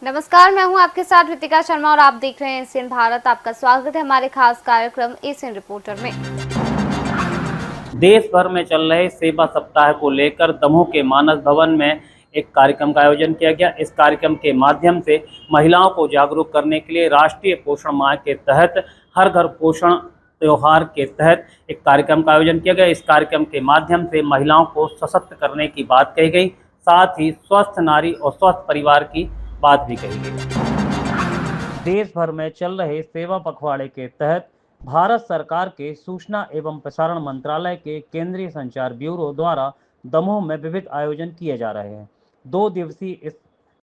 नमस्कार, मैं हूं आपके साथ रितिका शर्मा और आप देख रहे हैं एशियन भारत। आपका स्वागत है हमारे खास कार्यक्रम एशियन रिपोर्टर में। देश भर में चल रहे सेवा सप्ताह को लेकर दमोह के मानस भवन में एक कार्यक्रम का आयोजन किया गया। इस कार्यक्रम के माध्यम से महिलाओं को जागरूक करने के लिए राष्ट्रीय पोषण माह के तहत हर घर पोषण त्योहार के तहत एक कार्यक्रम का आयोजन किया गया। इस कार्यक्रम के माध्यम से महिलाओं को सशक्त करने की बात कही गई, साथ ही स्वस्थ नारी और स्वस्थ परिवार की बात भी कही गई। देश भर में चल रहे सेवा पखवाड़े के तहत भारत सरकार के सूचना एवं प्रसारण मंत्रालय के केंद्रीय संचार ब्यूरो द्वारा दमोह में विविध आयोजन किए जा रहे हैं। 2 दिवसीय इस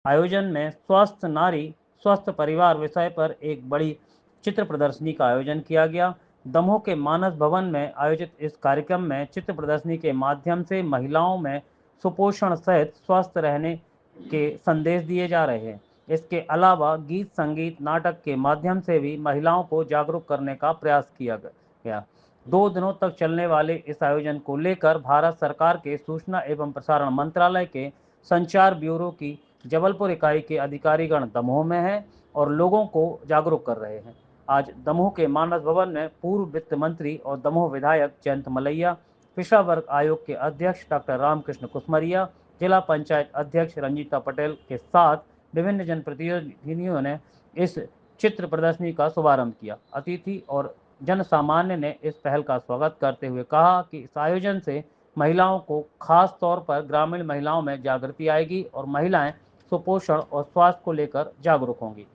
आयोजन में स्वस्थ नारी स्वस्थ परिवार विषय पर एक बड़ी चित्र प्रदर्शनी का आयोजन किया गया। दमोह के मानस भवन में आयोजित इस कार्यक्रम में चित्र प्रदर्शनी के माध्यम से महिलाओं में सुपोषण सहित स्वस्थ रहने के संदेश दिए जा रहे हैं। इसके अलावा गीत संगीत नाटक के माध्यम से भी महिलाओं को जागरूक करने का प्रयास किया गया। 2 दिनों तक चलने वाले इस आयोजन को लेकर भारत सरकार के सूचना एवं प्रसारण मंत्रालय के संचार ब्यूरो की जबलपुर इकाई के अधिकारीगण दमोह में हैं और लोगों को जागरूक कर रहे हैं। आज दमोह के मानस भवन में पूर्व वित्त मंत्री और दमोह विधायक जयंत मलैया, पिछड़ा वर्ग आयोग के अध्यक्ष डॉक्टर रामकृष्ण कुसमरिया, जिला पंचायत अध्यक्ष रंजीता पटेल के साथ विभिन्न जनप्रतिनिधियों ने इस चित्र प्रदर्शनी का शुभारंभ किया। अतिथि और जन सामान्य ने इस पहल का स्वागत करते हुए कहा कि इस आयोजन से महिलाओं को खास तौर पर ग्रामीण महिलाओं में जागृति आएगी और महिलाएं सुपोषण और स्वास्थ्य को लेकर जागरूक होंगी।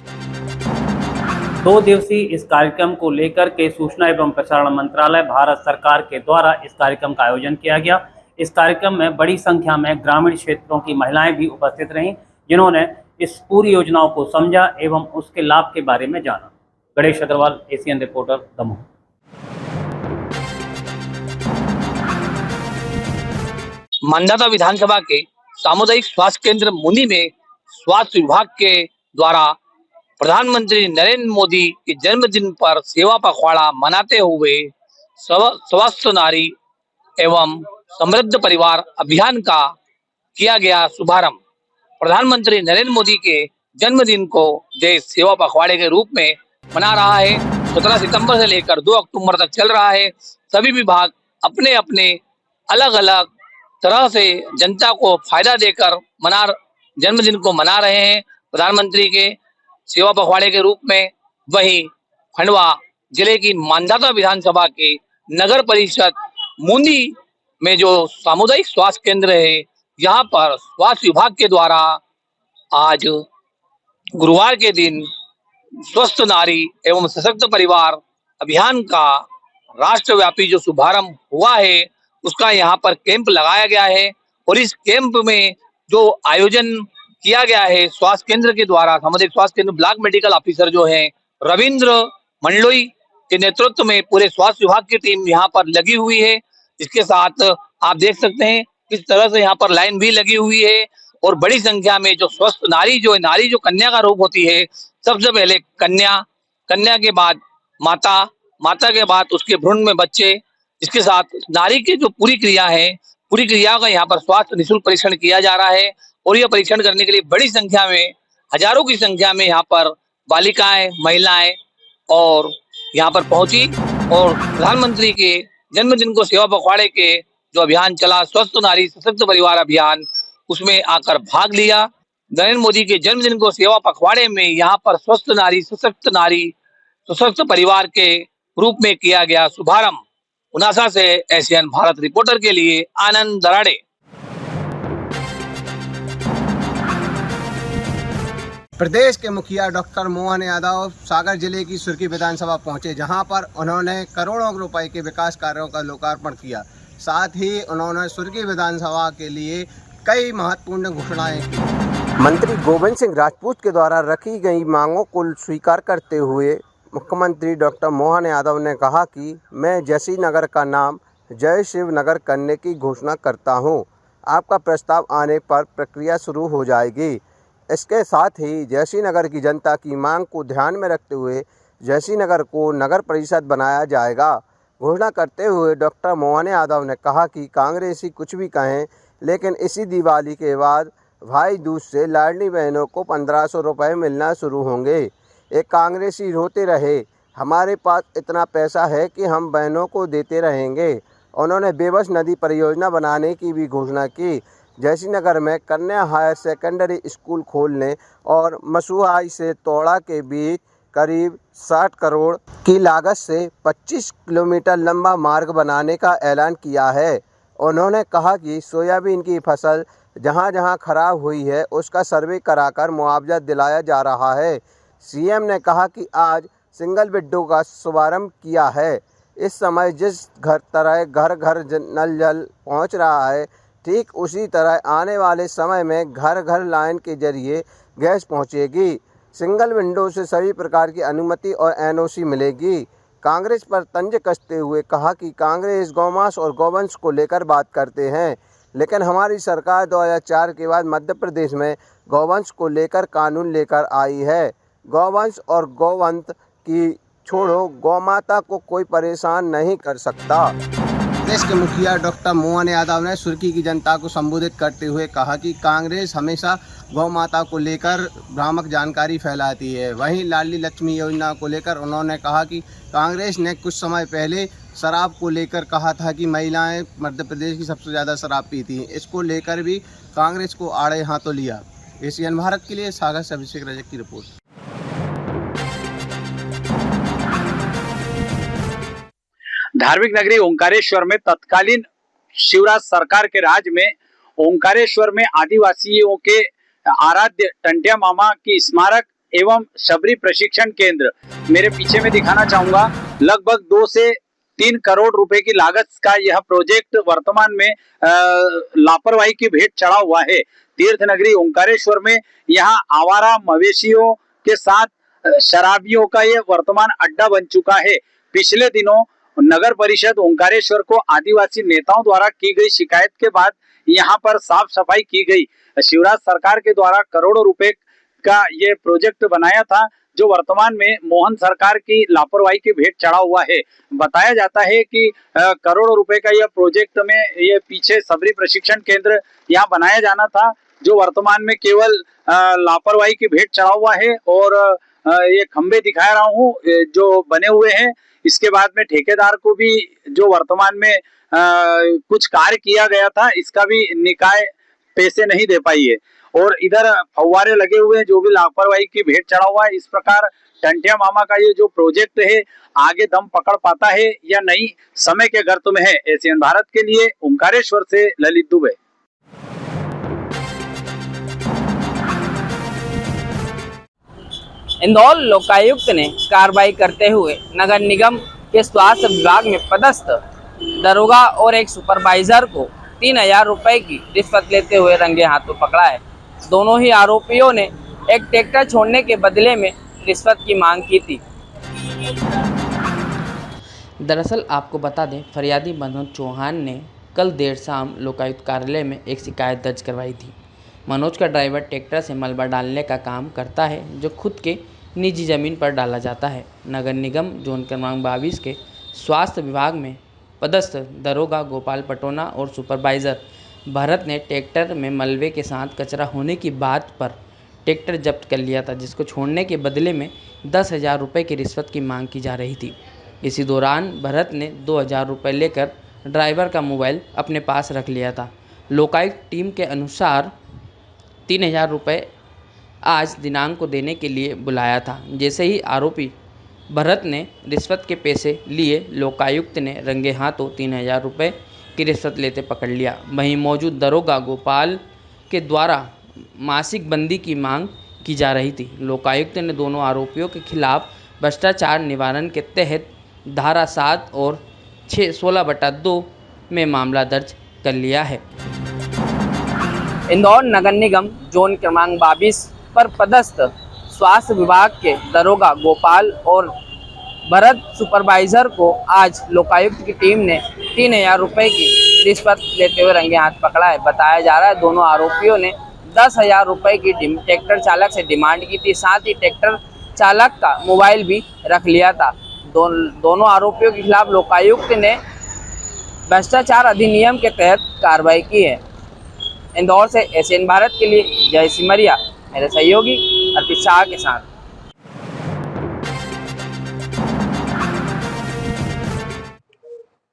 2 दिवसीय इस कार्यक्रम को लेकर के सूचना एवं प्रसारण मंत्रालय भारत सरकार के द्वारा इस कार्यक्रम का आयोजन किया गया। इस कार्यक्रम में बड़ी संख्या में ग्रामीण क्षेत्रों की महिलाएं भी उपस्थित रहीं, जिन्होंने इस पूरी योजनाओं को समझा एवं उसके लाभ के बारे में जाना। Ganesh Agrawal, Asian reporter, Damoh. मांधाता विधानसभा के सामुदायिक स्वास्थ्य केंद्र मुनी में स्वास्थ्य विभाग के द्वारा प्रधानमंत्री नरेंद्र मोदी के जन्मदिन पर सेवा पखवाड़ा मनाते हुए स्वस्थ नारी एवं समृद्ध परिवार अभियान का किया गया शुभारंभ। प्रधानमंत्री नरेंद्र मोदी के जन्मदिन को देश सेवा पखवाड़े के रूप में मना रहा है। 17 सितंबर से लेकर 2 अक्टूबर तक चल रहा है। सभी विभाग अपने अपने अलग अलग तरह से जनता को फायदा देकर जन्मदिन को मना रहे हैं प्रधानमंत्री के सेवा पखवाड़े के रूप में। वहीं खंडवा जिले की मांधाता विधानसभा के नगर परिषद मुंदी में जो सामुदायिक स्वास्थ्य केंद्र है, यहाँ पर स्वास्थ्य विभाग के द्वारा आज गुरुवार के दिन स्वस्थ नारी एवं सशक्त परिवार अभियान का राष्ट्रव्यापी जो शुभारंभ हुआ है, उसका यहाँ पर कैंप लगाया गया है। और इस कैंप में जो आयोजन किया गया है स्वास्थ्य केंद्र के द्वारा, सामुदायिक स्वास्थ्य केंद्र ब्लॉक मेडिकल ऑफिसर जो है रविंद्र मंडलोई के नेतृत्व में पूरे स्वास्थ्य विभाग की टीम यहाँ पर लगी हुई है। इसके साथ आप देख सकते हैं किस तरह से यहाँ पर लाइन भी लगी हुई है और बड़ी संख्या में जो स्वस्थ नारी जो कन्या का रूप होती है, सबसे पहले कन्या के बाद माता के बाद उसके भ्रूण में बच्चे, इसके साथ नारी की जो पूरी क्रिया का यहाँ पर स्वास्थ्य निःशुल्क परीक्षण किया जा रहा है। और यह परीक्षण करने के लिए बड़ी संख्या में, हजारों की संख्या में यहाँ पर बालिकाएं, महिलाएं और यहाँ पर पहुंची और प्रधानमंत्री के जन्मदिन को सेवा पखवाड़े के जो अभियान चला, स्वस्थ नारी सशक्त परिवार अभियान, उसमें आकर भाग लिया। नरेंद्र मोदी के जन्मदिन को सेवा पखवाड़े में यहाँ पर स्वस्थ नारी सशक्त परिवार के रूप में किया गया शुभारंभ। उनासा से एशियन भारत रिपोर्टर के लिए आनंद दराड़े। प्रदेश के मुखिया डॉक्टर मोहन यादव सागर जिले की सुर्खी विधानसभा पहुंचे, जहां पर उन्होंने करोड़ों रुपए के विकास कार्यों का लोकार्पण किया। साथ ही उन्होंने सुर्खी विधानसभा के लिए कई महत्वपूर्ण घोषणाएं की। मंत्री गोविंद सिंह राजपूत के द्वारा रखी गई मांगों को स्वीकार करते हुए मुख्यमंत्री डॉक्टर मोहन यादव ने कहा कि मैं जैसी नगर का नाम जय शिव नगर करने की घोषणा करता हूं। आपका प्रस्ताव आने पर प्रक्रिया शुरू हो जाएगी। इसके साथ ही जैसी नगर की जनता की मांग को ध्यान में रखते हुए जैसी नगर को नगर परिषद बनाया जाएगा। घोषणा करते हुए डॉक्टर मोहन यादव ने कहा कि कांग्रेसी कुछ भी कहें, लेकिन इसी दिवाली के बाद भाई दूज से लाडली बहनों को 1500 रुपये मिलना शुरू होंगे। एक कांग्रेसी रोते रहे, हमारे पास इतना पैसा है कि हम बहनों को देते रहेंगे। उन्होंने बेबस नदी परियोजना बनाने की भी घोषणा की। जयश्रीनगर में कन्या हायर सेकेंडरी स्कूल खोलने और मसुआई से तोड़ा के बीच करीब 60 करोड़ की लागत से 25 किलोमीटर लंबा मार्ग बनाने का ऐलान किया है। उन्होंने कहा कि सोयाबीन की फसल जहां जहां खराब हुई है उसका सर्वे कराकर मुआवजा दिलाया जा रहा है। सीएम ने कहा कि आज सिंगल विंडो का शुभारंभ किया है। इस समय जिस तरह घर घर नल जल पहुंच रहा है, ठीक उसी तरह आने वाले समय में घर घर लाइन के जरिए गैस पहुंचेगी। सिंगल विंडो से सभी प्रकार की अनुमति और एनओसी मिलेगी। कांग्रेस पर तंज कसते हुए कहा कि कांग्रेस गौमांस और गौवंश को लेकर बात करते हैं, लेकिन हमारी सरकार 2004 के बाद मध्य प्रदेश में गौवंश को लेकर कानून लेकर आई है। गौवंश और गौवंश की छोड़ो, गौमाता को कोई परेशान नहीं कर सकता। प्रदेश के मुखिया डॉक्टर मोहन यादव ने सुर्खी की जनता को संबोधित करते हुए कहा कि कांग्रेस हमेशा गौ माता को लेकर भ्रामक जानकारी फैलाती है। वहीं लाडली लक्ष्मी योजना को लेकर उन्होंने कहा कि कांग्रेस ने कुछ समय पहले शराब को लेकर कहा था कि महिलाएं मध्य प्रदेश की सबसे ज़्यादा शराब पीती हैं। इसको लेकर भी कांग्रेस को आड़े हाथों लिया। एशियन भारत के लिए सागर से अभिषेक रजक की रिपोर्ट। धार्मिक नगरी ओंकारेश्वर में तत्कालीन शिवराज सरकार के राज में ओंकारेश्वर में आदिवासियों के आराध्य टंटिया मामा की स्मारक एवं शबरी प्रशिक्षण केंद्र मेरे पीछे में दिखाना चाहूंगा। लगभग 2 से 3 करोड़ रुपए की लागत का यह प्रोजेक्ट वर्तमान में लापरवाही की भेंट चढ़ा हुआ है। तीर्थ नगरी ओंकारेश्वर में यहाँ आवारा मवेशियों के साथ शराबियों का यह वर्तमान अड्डा बन चुका है। पिछले दिनों नगर परिषद ओंकारेश्वर को आदिवासी नेताओं द्वारा की गई शिकायत के बाद यहाँ पर साफ सफाई की गई। शिवराज सरकार के द्वारा करोड़ों रुपए का ये प्रोजेक्ट बनाया था, जो वर्तमान में मोहन सरकार की लापरवाही की भेंट चढ़ा हुआ है। बताया जाता है कि करोड़ों रुपए का यह प्रोजेक्ट में ये पीछे सबरी प्रशिक्षण केंद्र यहाँ बनाया जाना था, जो वर्तमान में केवल लापरवाही की भेंट चढ़ा हुआ है। और ये खंबे दिखा रहा हूँ जो बने हुए हैं। इसके बाद में ठेकेदार को भी जो वर्तमान में कुछ कार्य किया गया था, इसका भी निकाय पैसे नहीं दे पाई है। और इधर फव्वारे लगे हुए हैं, जो भी लापरवाही की भेंट चढ़ा हुआ है। इस प्रकार टंटिया मामा का ये जो प्रोजेक्ट है आगे दम पकड़ पाता है या नहीं, समय के गर्त में है। एशियन भारत के लिए ओंकारेश्वर से ललित दुबे। इंदौर लोकायुक्त ने कार्रवाई करते हुए नगर निगम के स्वास्थ्य विभाग में पदस्थ दरोगा और एक सुपरवाइजर को 3000 रुपए की रिश्वत लेते हुए रंगे हाथों पकड़ा है। दोनों ही आरोपियों ने एक ट्रैक्टर छोड़ने के बदले में रिश्वत की मांग की थी। दरअसल आपको बता दें, फरियादी मनोज चौहान ने कल देर शाम लोकायुक्त कार्यालय में एक शिकायत दर्ज करवाई थी। मनोज का ड्राइवर ट्रैक्टर से मलबा डालने का काम करता है, जो खुद के निजी ज़मीन पर डाला जाता है। नगर निगम जोन क्रमांक 22 के स्वास्थ्य विभाग में पदस्थ दरोगा गोपाल पटोना और सुपरवाइज़र भरत ने ट्रैक्टर में मलबे के साथ कचरा होने की बात पर ट्रैक्टर जब्त कर लिया था, जिसको छोड़ने के बदले में 10,000 रुपये की रिश्वत की मांग की जा रही थी। इसी दौरान भरत ने 2,000 रुपये लेकर ड्राइवर का मोबाइल अपने पास रख लिया था। लोकायुक्त टीम के अनुसार 3,000 रुपये आज दिनांक को देने के लिए बुलाया था। जैसे ही आरोपी भरत ने रिश्वत के पैसे लिए, लोकायुक्त ने रंगे हाथों 3,000 रुपये की रिश्वत लेते पकड़ लिया। वहीं मौजूद दरोगा गोपाल के द्वारा मासिक बंदी की मांग की जा रही थी। लोकायुक्त ने दोनों आरोपियों के खिलाफ भ्रष्टाचार निवारण के तहत धारा 7 और 16/2 में मामला दर्ज कर लिया है। इंदौर नगर निगम जोन क्रमांक 22 पर पदस्थ स्वास्थ्य विभाग के दरोगा गोपाल और भरत सुपरवाइजर को आज लोकायुक्त की टीम ने 3,000 रुपये की रिश्वत लेते हुए रंगे हाथ पकड़ा है। बताया जा रहा है दोनों आरोपियों ने 10,000 रुपये की ट्रैक्टर चालक से डिमांड की थी। साथ ही ट्रैक्टर चालक का मोबाइल भी रख लिया था। दोनों आरोपियों के खिलाफ लोकायुक्त ने भ्रष्टाचार अधिनियम के तहत कार्रवाई की है। इंदौर से एशियन भारत के लिए जय सिमरिया, मेरे सहयोगी अर्पित शाह के साथ।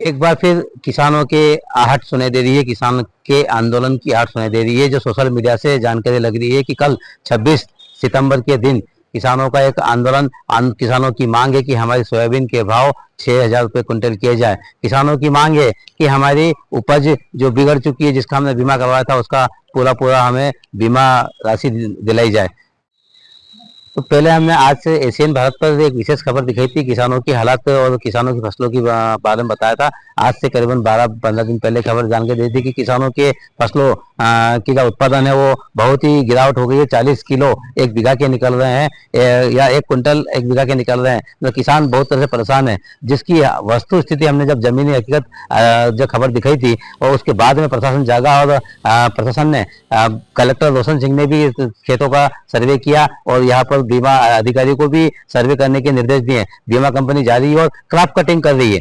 एक बार फिर किसानों के आहट सुनाई दे रही है, किसान के आंदोलन की आहट सुनाई दे रही है। जो सोशल मीडिया से जानकारी लग रही है कि कल 26 सितंबर के दिन किसानों का एक आंदोलन, किसानों की मांग है कि हमारी सोयाबीन के भाव 6,000 रुपये कुंटल किए जाए। किसानों की मांग है कि हमारी उपज जो बिगड़ चुकी है, जिसका हमने बीमा करवाया था, उसका पूरा हमें बीमा राशि दिलाई जाए। तो पहले हमने आज से एशियन भारत पर एक विशेष खबर दिखाई थी, किसानों की हालत और किसानों की फसलों के बारे में बताया था। आज से करीबन 12-15 दिन पहले खबर जानकारी दी थी कि किसानों के फसलों की जो उत्पादन है वो बहुत ही गिरावट हो गई है। 40 किलो एक बीघा के निकल रहे हैं, या 1 कुंटल एक बीघा के निकल रहे हैं। तो किसान बहुत तरह से परेशान है, जिसकी वस्तु स्थिति हमने जब जमीनी हकीकत जो खबर दिखाई थी और उसके बाद में प्रशासन जागा और प्रशासन ने कलेक्टर रोशन सिंह ने भी खेतों का सर्वे किया और यहाँ पर बीमा अधिकारी को भी सर्वे करने के निर्देश दिए। बीमा कंपनी जा रही है और क्रॉप कटिंग कर रही है।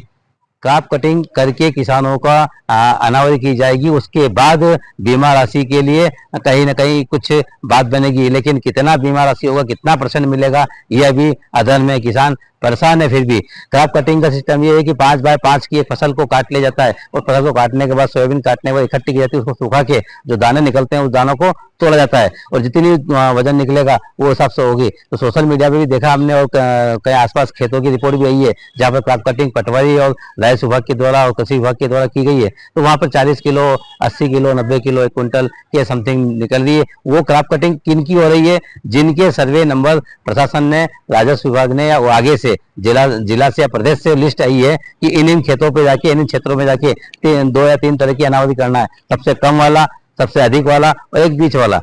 क्रॉप कटिंग करके किसानों का अनावरी की जाएगी। उसके बाद बीमा राशि के लिए कहीं ना कहीं कुछ बात बनेगी, लेकिन कितना बीमा राशि होगा, कितना % मिलेगा, ये अभी अध्ययन में। किसान परेशान है। फिर भी क्रॉप कटिंग का सिस्टम ये है कि 5x5 की एक फसल को काट लिया जाता है और फसल को काटने के बाद सोयाबीन काटने के बाद इकट्ठी की जाती है, उसको सुखा के जो दाने निकलते हैं उस दानों को तोड़ा जाता है और जितनी वजन निकलेगा वो हिसाब से होगी। तो सोशल मीडिया पे भी देखा हमने और कई आसपास खेतों की रिपोर्ट भी आई है जहाँ पर क्रॉप कटिंग पटवारी और राजस्व विभाग के द्वारा और कृषि विभाग के द्वारा की गई है। तो वहाँ पर 40 किलो, 80 किलो, 90 किलो, 1 कुंटल के समथिंग निकल रही है। वो क्रॉप कटिंग किन की हो रही है? जिनके सर्वे नंबर प्रशासन ने, राजस्व विभाग ने या वो आगे से जिला से या प्रदेश से लिस्ट आई है कि इन खेतों पे जाके, इन क्षेत्रों में जाके 2 या 3 तरह की अनावधि करना है। सबसे कम वाला, सबसे अधिक वाला और एक बीच वाला,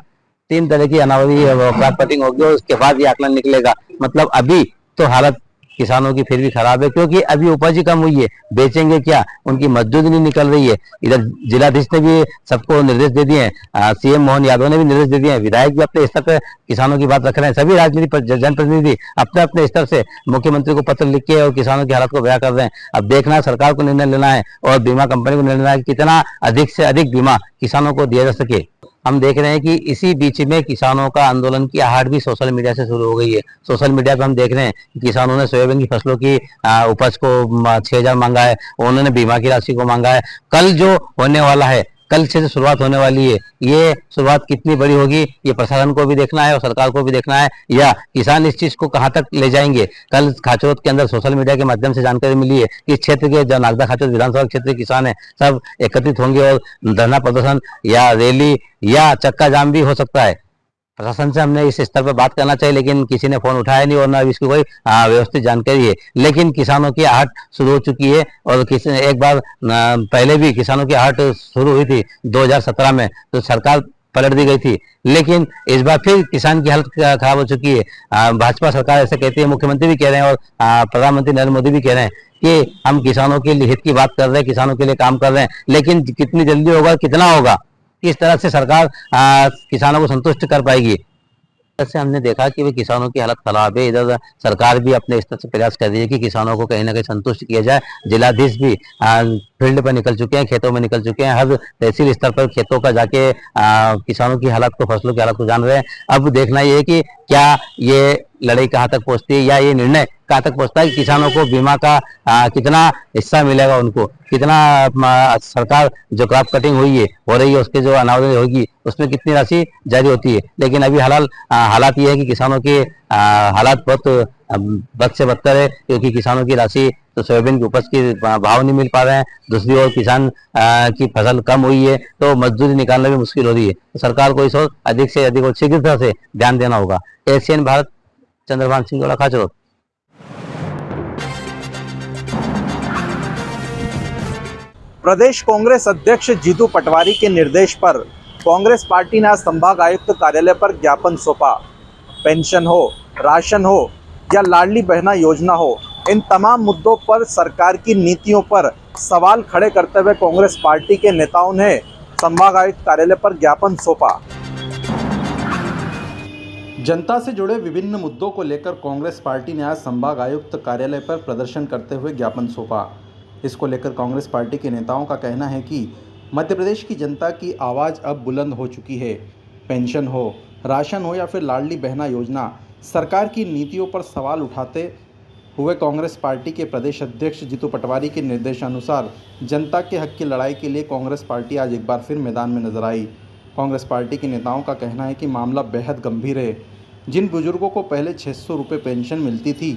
3 तरह की अनावधि क्रॉप कटिंग होगी और उसके बाद ये आकलन निकलेगा। मतलब अभी तो हालत किसानों की फिर भी खराब है, क्योंकि अभी उपज ही कम हुई है, बेचेंगे क्या? उनकी मजदूरी नहीं निकल रही है। इधर जिलाधीश ने भी सबको निर्देश दे दिए हैं, सीएम मोहन यादव ने भी निर्देश दे दिए हैं, विधायक भी अपने स्तर पर किसानों की बात रख रहे हैं। सभी राजनीतिक जनप्रतिनिधि अपने अपने स्तर से मुख्यमंत्री को पत्र लिख के और किसानों की हालत को बयां कर रहे हैं। अब देखना है, सरकार को निर्णय लेना है और बीमा कंपनी को निर्णय लेना है कि कितना अधिक से अधिक बीमा किसानों को दिया जा सके। हम देख रहे हैं कि इसी बीच में किसानों का आंदोलन की आहट भी सोशल मीडिया से शुरू हो गई है। सोशल मीडिया पे हम देख रहे हैं कि किसानों ने सोयाबीन की फसलों की उपज को 6,000 मांगा है, उन्होंने बीमा की राशि को मांगा है। कल जो होने वाला है, कल से जो शुरुआत होने वाली है, ये शुरुआत कितनी बड़ी होगी ये प्रशासन को भी देखना है और सरकार को भी देखना है, या किसान इस चीज को कहां तक ले जाएंगे। कल खाचरोद के अंदर सोशल मीडिया के माध्यम से जानकारी मिली है कि क्षेत्र के जो नागदा खाचरोद विधानसभा क्षेत्र के किसान है सब एकत्रित होंगे और धरना प्रदर्शन या रैली या चक्का जाम भी हो सकता है। प्रशासन से हमने इस स्तर पर बात करना चाहिए, लेकिन किसी ने फोन उठाया नहीं और न इसकी कोई व्यवस्थित जानकारी है। लेकिन किसानों की आहट शुरू हो चुकी है और एक बार पहले भी किसानों की आहट शुरू हुई थी 2017 में, तो सरकार पलट दी गई थी। लेकिन इस बार फिर किसान की हालत खराब हो चुकी है। भाजपा सरकार ऐसे कहती है, मुख्यमंत्री भी कह रहे हैं और प्रधानमंत्री नरेंद्र मोदी भी कह रहे हैं कि हम किसानों के हित की बात कर रहे हैं, किसानों के लिए काम कर रहे हैं, लेकिन कितनी जल्दी होगा, कितना होगा, किस तरह से सरकार किसानों को संतुष्ट कर पाएगी। जैसे हमने देखा कि किसानों की हालत खराब है, इधर सरकार भी अपने स्तर से प्रयास कर रही है कि किसानों को कहीं ना कहीं संतुष्ट किया जाए। जिलाधीश भी फील्ड पर निकल चुके हैं, खेतों में निकल चुके हैं, हर तहसील स्तर पर खेतों का जाके किसानों की हालत को, फसलों की हालत को जान रहे हैं। अब देखना ये है कि क्या ये लड़ाई कहाँ तक पहुंचती है या ये निर्णय कहाँ तक पहुंचता है कि किसानों को बीमा का कितना हिस्सा मिलेगा, उनको कितना, सरकार जो क्रॉप कटिंग हुई है, हो रही है, उसके जो अनावधि होगी उसमें कितनी राशि जारी होती है। लेकिन अभी हालात ये है कि किसानों के हालात बहुत बद से बदतर है, क्योंकि किसानों की राशि तो सोयाबीन की उपज के भाव नहीं मिल पा रहे हैं। दूसरी ओर किसान की फसल कम हुई है तो मजदूरी निकालना भी मुश्किल हो रही है। तो सरकार को इस ओर अधिक से अधिक और शीघ्रता से ध्यान देना होगा। एशियन भारत, चंद्रभान सिंह जोड़ा, खाचरोद। प्रदेश कांग्रेस अध्यक्ष जीतू पटवारी के निर्देश पर कांग्रेस पार्टी ने आज संभाग आयुक्त कार्यालय पर ज्ञापन सौंपा। पेंशन हो, राशन हो या लाडली बहना योजना हो, इन तमाम मुद्दों पर सरकार की नीतियों पर सवाल खड़े करते हुए कांग्रेस पार्टी के नेताओं ने संभाग आयुक्त कार्यालय पर ज्ञापन सौंपा। जनता से जुड़े विभिन्न मुद्दों को लेकर कांग्रेस पार्टी ने आज संभाग आयुक्त कार्यालय पर प्रदर्शन करते हुए ज्ञापन सौंपा। इसको लेकर कांग्रेस पार्टी के नेताओं का कहना है कि मध्य प्रदेश की जनता की आवाज़ अब बुलंद हो चुकी है। पेंशन हो, राशन हो या फिर लाडली बहना योजना, सरकार की नीतियों पर सवाल उठाते हुए कांग्रेस पार्टी के प्रदेश अध्यक्ष जीतू पटवारी के निर्देशानुसार जनता के हक की लड़ाई के लिए कांग्रेस पार्टी आज एक बार फिर मैदान में नजर आई। कांग्रेस पार्टी के नेताओं का कहना है कि मामला बेहद गंभीर है। जिन बुजुर्गों को पहले 600 रुपये पेंशन मिलती थी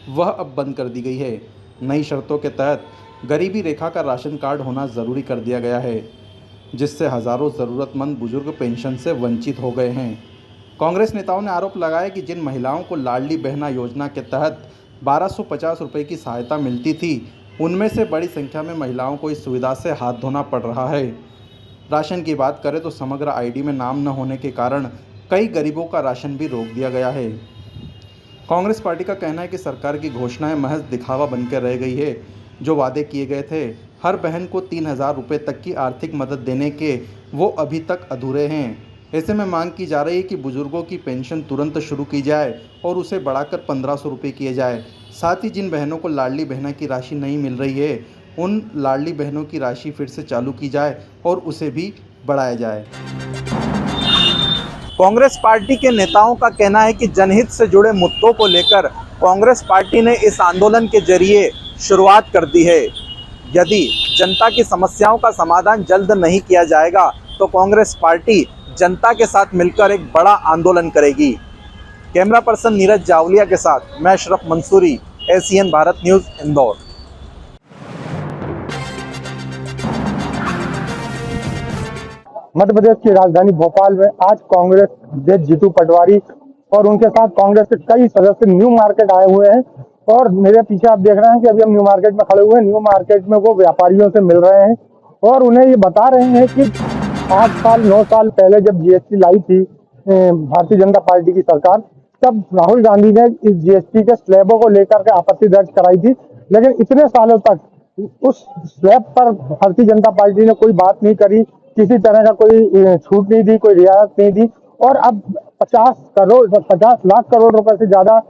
वह अब बंद कर दी गई है। नई शर्तों के तहत गरीबी रेखा का राशन कार्ड होना ज़रूरी कर दिया गया है, जिससे हज़ारों ज़रूरतमंद बुजुर्ग पेंशन से वंचित हो गए हैं। कांग्रेस नेताओं ने आरोप लगाया कि जिन महिलाओं को लाडली बहना योजना के तहत 1250 रुपये की सहायता मिलती थी, उनमें से बड़ी संख्या में महिलाओं को इस सुविधा से हाथ धोना पड़ रहा है। राशन की बात करें तो समग्र आईडी में नाम न होने के कारण कई गरीबों का राशन भी रोक दिया गया है। कांग्रेस पार्टी का कहना है कि सरकार की घोषणाएं महज दिखावा बनकर रह गई है। जो वादे किए गए थे, हर बहन को 3000 रुपये तक की आर्थिक मदद देने के, वो अभी तक अधूरे हैं। ऐसे में मांग की जा रही है कि बुजुर्गों की पेंशन तुरंत शुरू की जाए और उसे बढ़ाकर 1500 रुपये किए जाए। साथ ही जिन बहनों को लाडली बहना की राशि नहीं मिल रही है, उन लाडली बहनों की राशि फिर से चालू की जाए और उसे भी बढ़ाया जाए। कांग्रेस पार्टी के नेताओं का कहना है कि जनहित से जुड़े मुद्दों को लेकर कांग्रेस पार्टी ने इस आंदोलन के जरिए शुरुआत कर दी है। यदि जनता की समस्याओं का समाधान जल्द नहीं किया जाएगा तो कांग्रेस पार्टी जनता के साथ मिलकर एक बड़ा आंदोलन करेगी। कैमरा पर्सन नीरज जावलिया के साथ मैं अशरफ मंसूरी, ACN भारत न्यूज़, इंदौर। मध्य प्रदेश की राजधानी भोपाल में आज कांग्रेस अध्यक्ष जीतू पटवारी और उनके साथ कांग्रेस के कई सदस्य न्यू मार्केट आए हुए हैं। और मेरे पीछे आप देख रहे हैं कि अभी हम न्यू मार्केट में खड़े हुए हैं। न्यू मार्केट में वो व्यापारियों से मिल रहे हैं और उन्हें ये बता रहे हैं कि 8 साल 9 साल पहले जब GST लाई थी भारतीय जनता पार्टी की सरकार, तब राहुल गांधी ने इस GST के स्लैबों को लेकर के आपत्ति दर्ज कराई थी। लेकिन इतने सालों तक उस स्लैब पर भारतीय जनता पार्टी ने कोई बात नहीं करी, किसी तरह का कोई छूट नहीं दी, कोई रियायत नहीं दी। और अब 50 लाख करोड़ रुपए से ज्यादा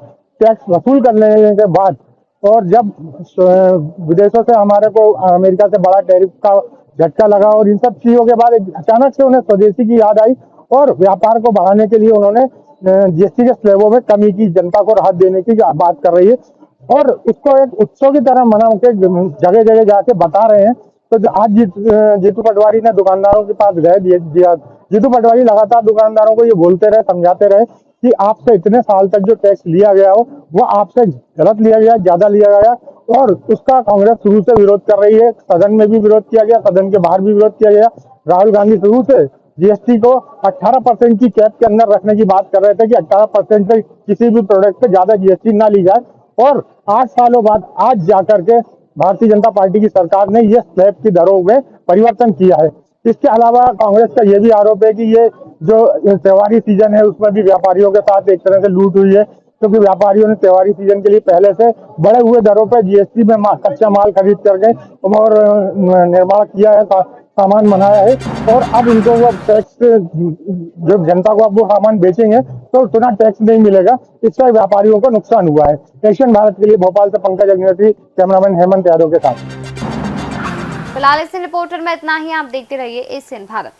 टैक्स वसूल करने के बाद और जब विदेशों से हमारे को अमेरिका से बड़ा टैरिफ का झटका लगा और इन सब चीजों के बाद अचानक से उन्हें स्वदेशी की याद आई और व्यापार को बढ़ाने के लिए उन्होंने GST के स्लैबों में कमी की, जनता को राहत देने की बात कर रही है और इसको एक उत्सव की तरह मना के जगह जगह जाके बता रहे हैं। तो आज जीतू पटवारी ने दुकानदारों के पास गए दिया। जीतू पटवारी लगातार दुकानदारों को ये बोलते रहे, समझाते रहे कि आपसे इतने साल तक जो टैक्स लिया गया हो वो आपसे गलत लिया गया, ज्यादा लिया गया और उसका कांग्रेस शुरू से विरोध कर रही है। सदन में भी विरोध किया गया, सदन के बाहर भी विरोध किया गया। राहुल गांधी शुरू से GST को 18% की कैप के अंदर रखने की बात कर रहे थे कि 18% से किसी भी प्रोडक्ट पे ज्यादा GST ना ली जाए और 8 सालों बाद आज जाकर के भारतीय जनता पार्टी की सरकार ने ये स्लैब की दरों में परिवर्तन किया है। इसके अलावा कांग्रेस का ये भी आरोप है कि ये जो त्योहारी सीजन है उसमें भी व्यापारियों के साथ एक तरह से लूट हुई है, क्योंकि व्यापारियों ने त्योहारी सीजन के लिए पहले से बढ़े हुए दरों पर GST में कच्चा माल खरीद करके और निर्माण किया है, सामान बनाया है और अब इनको वो टैक्स जब जनता को अब वो सामान बेचेंगे तो उतना टैक्स नहीं मिलेगा। इससे व्यापारियों को नुकसान हुआ है। एशियन भारत के लिए भोपाल से पंकज अग्निहोत्री, कैमरामैन हेमंत यादव के साथ। फिलहाल एशियन रिपोर्टर में इतना ही। आप देखते रहिए एशियन भारत।